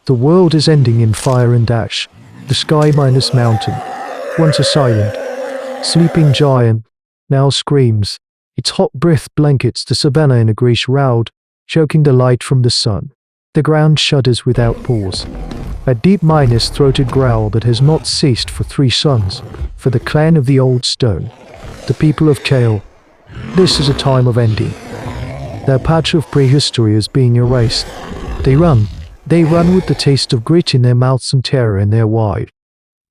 The world is ending in fire and ash. The sky minus mountain, once a silent, sleeping giant, now screams. Its hot breath blankets the savannah in a grey shroud, choking the light from the sun. The ground shudders without pause. A deep minus-throated growl that has not ceased for 3 suns, for the clan of the old stone, the people of Kale. This is a time of ending. Their patch of prehistory is being erased. They run with the taste of grit in their mouths and terror in their wide,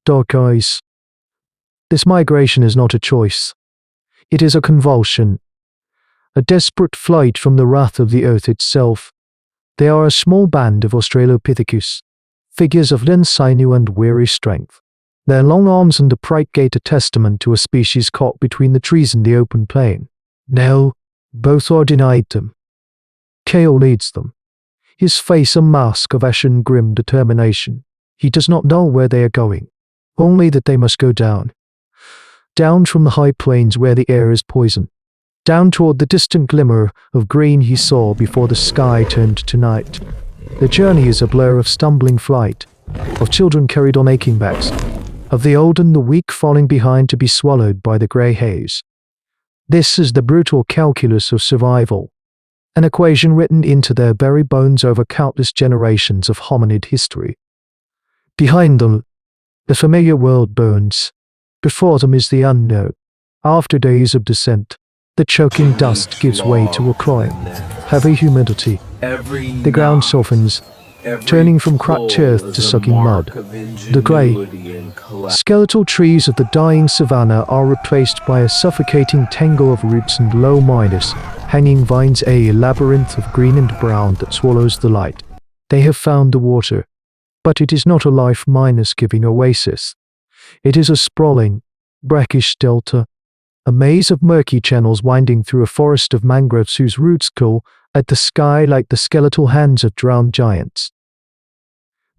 dark eyes. This migration is not a choice. It is a convulsion, a desperate flight from the wrath of the earth itself. They are a small band of Australopithecus, figures of lean sinew and weary strength. Their long arms and upright gait a testament to a species caught between the trees in the open plain. Now, both are denied them. Kale leads them, his face a mask of ashen grim determination. He does not know where they are going, only that they must go down. Down from the high plains where the air is poison, down toward the distant glimmer of green he saw before the sky turned to night. The journey is a blur of stumbling flight, of children carried on aching backs, of the old and the weak falling behind to be swallowed by the grey haze. This is the brutal calculus of survival, an equation written into their very bones over countless generations of hominid history. Behind them, the familiar world burns. Before them is the unknown. After days of descent, the choking dust gives way to a crying, heavy humidity. The ground softens, turning from cracked earth to sucking mud. The grey, skeletal trees of the dying savannah are replaced by a suffocating tangle of roots and low minus, hanging vines, a labyrinth of green and brown that swallows the light. They have found the water, but it is not a life minus giving oasis. It is a sprawling, brackish delta, a maze of murky channels winding through a forest of mangroves whose roots claw at the sky like the skeletal hands of drowned giants.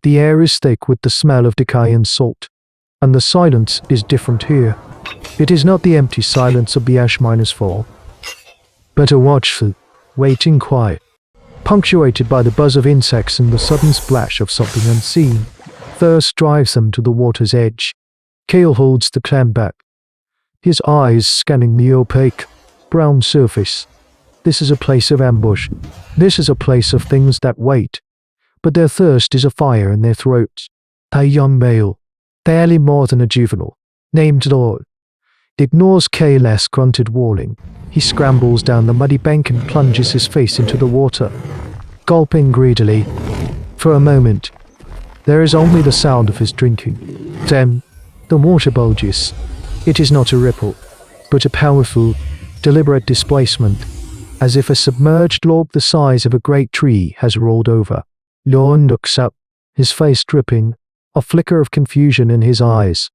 The air is thick with the smell of decay and salt, and the silence is different here. It is not the empty silence of the ash minus fall, but a watchful, waiting quiet, punctuated by the buzz of insects and the sudden splash of something unseen. Thirst drives them to the water's edge. Kale holds the clan back, his eyes scanning the opaque, brown surface. This is a place of ambush. This is a place of things that wait. But their thirst is a fire in their throats. A young male, barely more than a juvenile, named Lord, ignores Kale's grunted warning. He scrambles down the muddy bank and plunges his face into the water, gulping greedily. For a moment, there is only the sound of his drinking. Then, the water bulges. It is not a ripple, but a powerful, deliberate displacement, as if a submerged log the size of a great tree has rolled over. Lorne looks up, his face dripping, a flicker of confusion in his eyes.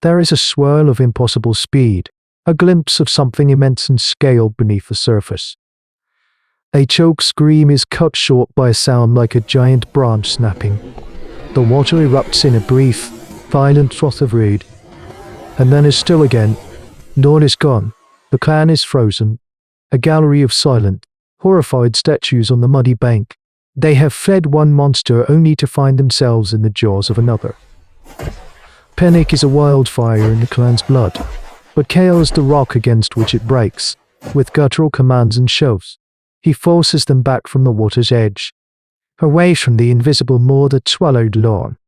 There is a swirl of impossible speed, a glimpse of something immense and scaled beneath the surface. A choke scream is cut short by a sound like a giant branch snapping. The water erupts in a brief, violent froth of reed, and then is still again. Dawn is gone. The clan is frozen. A gallery of silent, horrified statues on the muddy bank. They have fed one monster only to find themselves in the jaws of another. Panic is a wildfire in the clan's blood, but Kale is the rock against which it breaks. With guttural commands and shoves, he forces them back from the water's edge, away from the invisible maw that swallowed Lorne.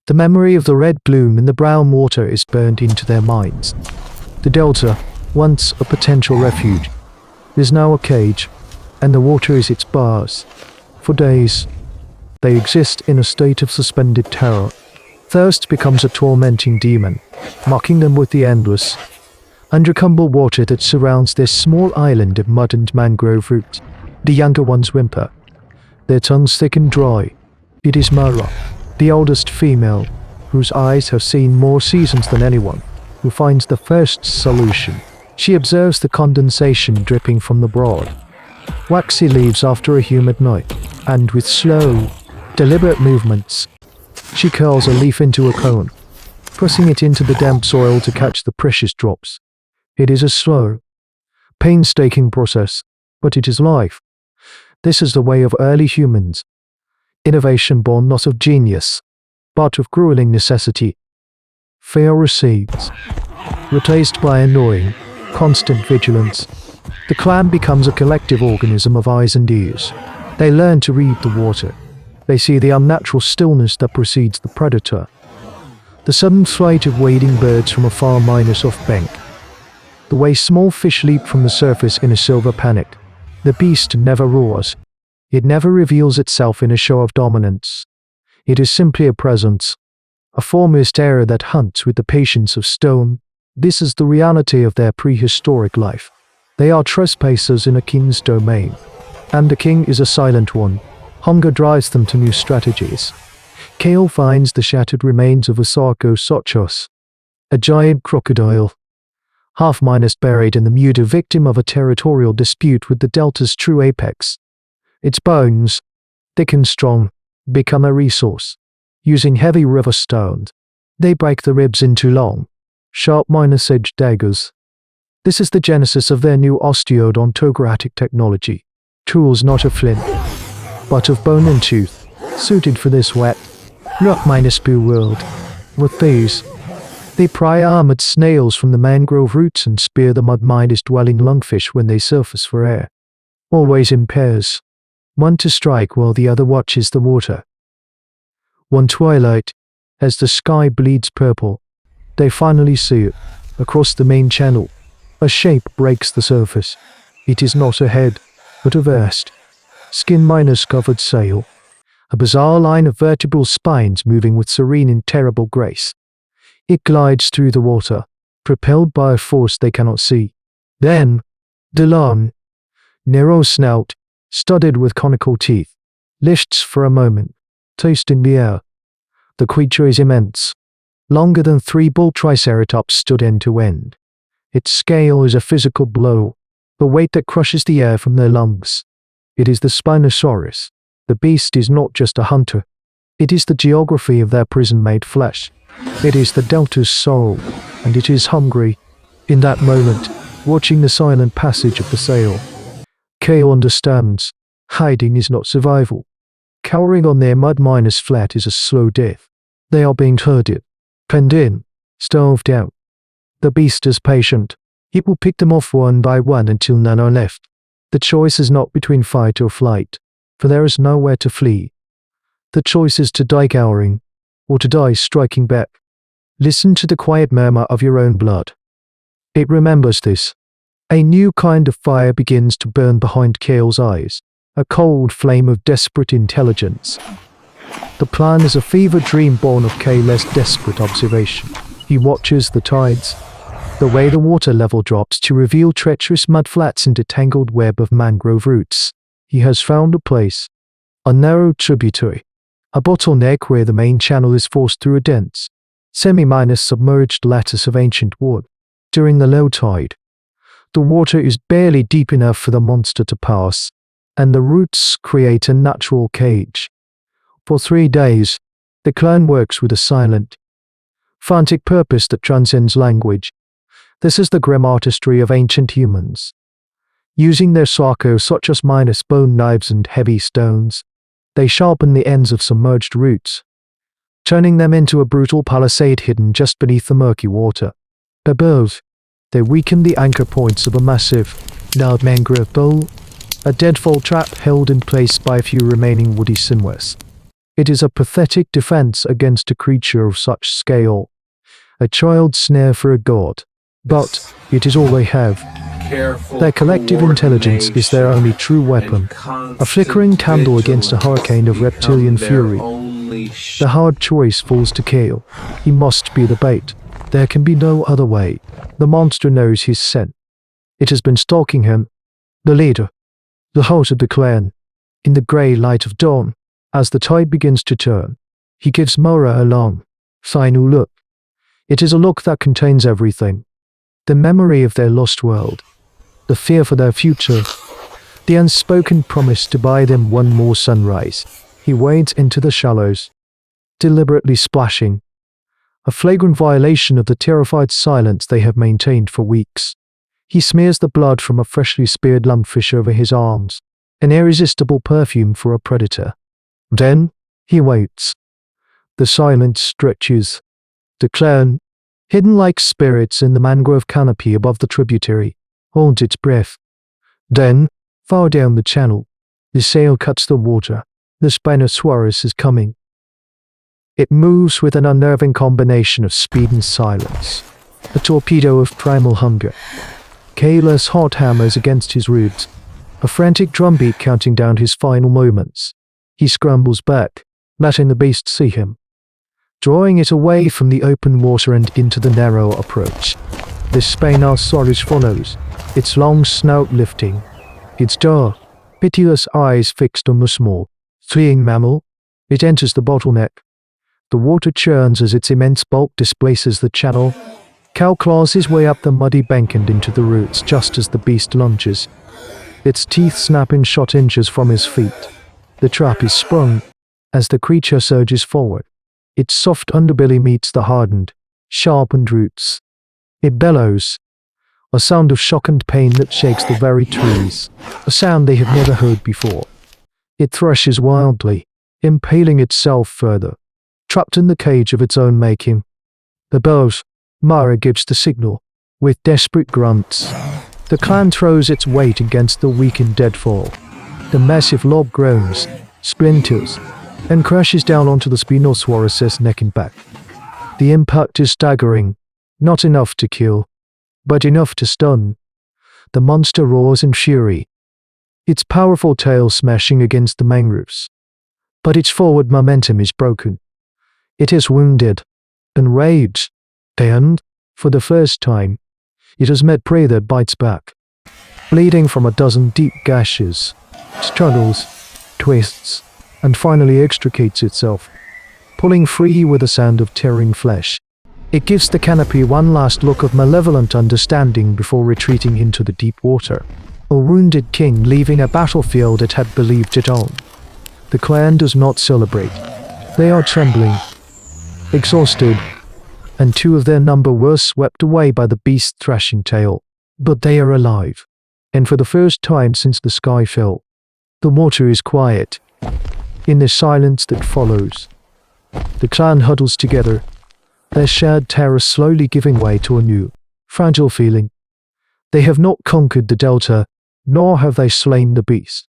The memory of the red bloom in the brown water is burned into their minds. The delta, once a potential refuge, is now a cage, and the water is its bars. For days, they exist in a state of suspended terror. Thirst becomes a tormenting demon, mocking them with the endless, undercumble water that surrounds this small island of mud and mangrove roots. The younger ones whimper, their tongues thick and dry. It is Mara, the oldest female, whose eyes have seen more seasons than anyone, who finds the first solution. She observes the condensation dripping from the broad, waxy leaves after a humid night, and with slow, deliberate movements, she curls a leaf into a cone, pressing it into the damp soil to catch the precious drops. It is a slow, painstaking process, but it is life. This is the way of early humans. Innovation born not of genius, but of grueling necessity. Fear recedes, replaced by annoying, constant vigilance. The clan becomes a collective organism of eyes and ears. They learn to read the water. They see the unnatural stillness that precedes the predator. The sudden flight of wading birds from a far minus off bank. The way small fish leap from the surface in a silver panic. The beast never roars. It never reveals itself in a show of dominance. It is simply a presence, a formless terror that hunts with the patience of stone. This is the reality of their prehistoric life. They are trespassers in a king's domain, and the king is a silent one. Hunger drives them to new strategies. Kale finds the shattered remains of a Sarcosuchus, a giant crocodile, half-minus buried in the mud, a victim of a territorial dispute with the delta's true apex. Its bones, thick and strong, become a resource. Using heavy river stones, they break the ribs into long, sharp-edged daggers. This is the genesis of their new osteodontographic technology. Tools not of flint, but of bone and tooth, suited for this wet, rock-spoo world. With these, they pry armored snails from the mangrove roots and spear the mud-dwelling lungfish when they surface for air. Always in pairs, one to strike while the other watches the water. One twilight, as the sky bleeds purple, they finally see it, across the main channel. A shape breaks the surface. It is not a head, but a vast, skin-covered sail. A bizarre line of vertebral spines moving with serene and terrible grace. It glides through the water, propelled by a force they cannot see. Then, the long, narrow snout, studded with conical teeth, lifts for a moment, tasting the air. The creature is immense, longer than 3 bull triceratops stood end to end. Its scale is a physical blow, the weight that crushes the air from their lungs. It is the Spinosaurus. The beast is not just a hunter. It is the geography of their prison-made flesh. It is the delta's soul, and it is hungry. In that moment, watching the silent passage of the sail, Kale understands. Hiding is not survival. Cowering on their mud-flat is a slow death. They are being herded, penned in, starved out. The beast is patient. It will pick them off one by one until none are left. The choice is not between fight or flight, for there is nowhere to flee. The choice is to die cowering, or to die striking back. Listen to the quiet murmur of your own blood. It remembers this. A new kind of fire begins to burn behind Kale's eyes, a cold flame of desperate intelligence. The plan is a fever dream born of Kale's desperate observation. He watches the tides, the way the water level drops to reveal treacherous mudflats into tangled web of mangrove roots. He has found a place, a narrow tributary, a bottleneck where the main channel is forced through a dense, semi-submerged lattice of ancient wood. During the low tide, the water is barely deep enough for the monster to pass, and the roots create a natural cage. For 3 days, the clan works with a silent, frantic purpose that transcends language. This is the grim artistry of ancient humans. Using their Sarcosuchus bone knives and heavy stones, they sharpen the ends of submerged roots, turning them into a brutal palisade hidden just beneath the murky water. Above, they weaken the anchor points of a massive, gnarled mangrove bowl, a deadfall trap held in place by a few remaining woody sinews. It is a pathetic defense against a creature of such scale, a child's snare for a god, but it is all they have. Their collective intelligence is their only true weapon, a flickering candle against a hurricane of reptilian fury. The hard choice falls to Kale. He must be the bait. There can be no other way. The monster knows his scent. It has been stalking him. The leader, the heart of the clan. In the grey light of dawn, as the tide begins to turn, he gives Mora a long, final look. It is a look that contains everything. The memory of their lost world, the fear for their future, the unspoken promise to buy them one more sunrise. He wades into the shallows, deliberately splashing, a flagrant violation of the terrified silence they have maintained for weeks. He smears the blood from a freshly speared lumpfish over his arms, an irresistible perfume for a predator. Then, he waits. The silence stretches. The clan, hidden like spirits in the mangrove canopy above the tributary, holds its breath. Then, far down the channel, the sail cuts the water. The Spinosaurus is coming. It moves with an unnerving combination of speed and silence. A torpedo of primal hunger. Careless hot hammers against his ribs. A frantic drumbeat counting down his final moments. He scrambles back, letting the beast see him, drawing it away from the open water and into the narrow approach. The Spinosaurus follows, its long snout lifting, its dark, pitiless eyes fixed on the small, fleeing mammal. It enters the bottleneck. The water churns as its immense bulk displaces the channel. Cal claws his way up the muddy bank and into the roots just as the beast lunges. Its teeth snap in short inches from his feet. The trap is sprung as the creature surges forward. Its soft underbelly meets the hardened, sharpened roots. It bellows, a sound of shock and pain that shakes the very trees, a sound they have never heard before. It thrashes wildly, impaling itself further, trapped in the cage of its own making. The bellows, Mara gives the signal, with desperate grunts. The clan throws its weight against the weakened deadfall. The massive lob groans, splinters, and crashes down onto the Spinosaurus's neck and back. The impact is staggering, not enough to kill, but enough to stun. The monster roars in fury, its powerful tail smashing against the mangroves. But its forward momentum is broken. It is wounded, enraged, and, for the first time, it has met prey that bites back. Bleeding from a dozen deep gashes, struggles, twists, and finally extricates itself, pulling free with a sound of tearing flesh. It gives the canopy one last look of malevolent understanding before retreating into the deep water. A wounded king leaving a battlefield it had believed it owned. The clan does not celebrate. They are trembling, exhausted, and two of their number were swept away by the beast's thrashing tail. But they are alive, and for the first time since the sky fell, the water is quiet. In the silence that follows, the clan huddles together, their shared terror slowly giving way to a new, fragile feeling. They have not conquered the delta, nor have they slain the beast.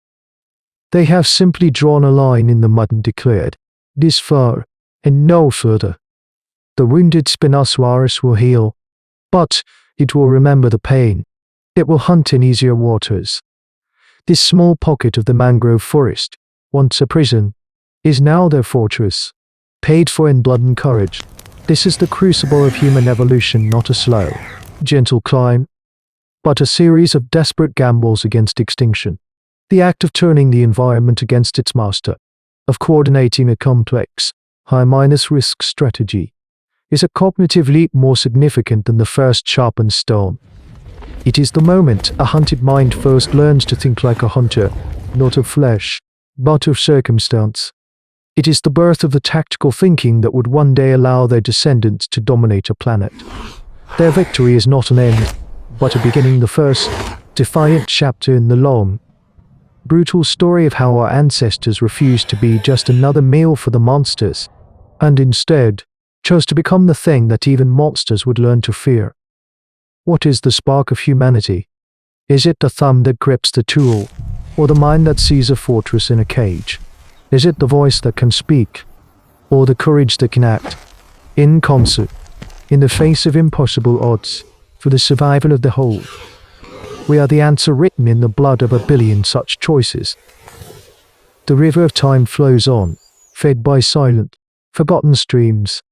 They have simply drawn a line in the mud and declared, "This far, and no further." The wounded Spinosaurus will heal, but it will remember the pain. It will hunt in easier waters. This small pocket of the mangrove forest, once a prison, is now their fortress, paid for in blood and courage. This is the crucible of human evolution, not a slow, gentle climb, but a series of desperate gambles against extinction. The act of turning the environment against its master, of coordinating a complex, high-risk strategy, is a cognitive leap more significant than the first sharpened stone. It is the moment a hunted mind first learns to think like a hunter, not of flesh, but of circumstance. It is the birth of the tactical thinking that would one day allow their descendants to dominate a planet. Their victory is not an end, but a beginning, the first, defiant chapter in the long, brutal story of how our ancestors refused to be just another meal for the monsters, and instead, chose to become the thing that even monsters would learn to fear. What is the spark of humanity? Is it the thumb that grips the tool, or the mind that sees a fortress in a cage? Is it the voice that can speak, or the courage that can act, in concert, in the face of impossible odds, for the survival of the whole? We are the answer written in the blood of a billion such choices. The river of time flows on, fed by silent, forgotten streams.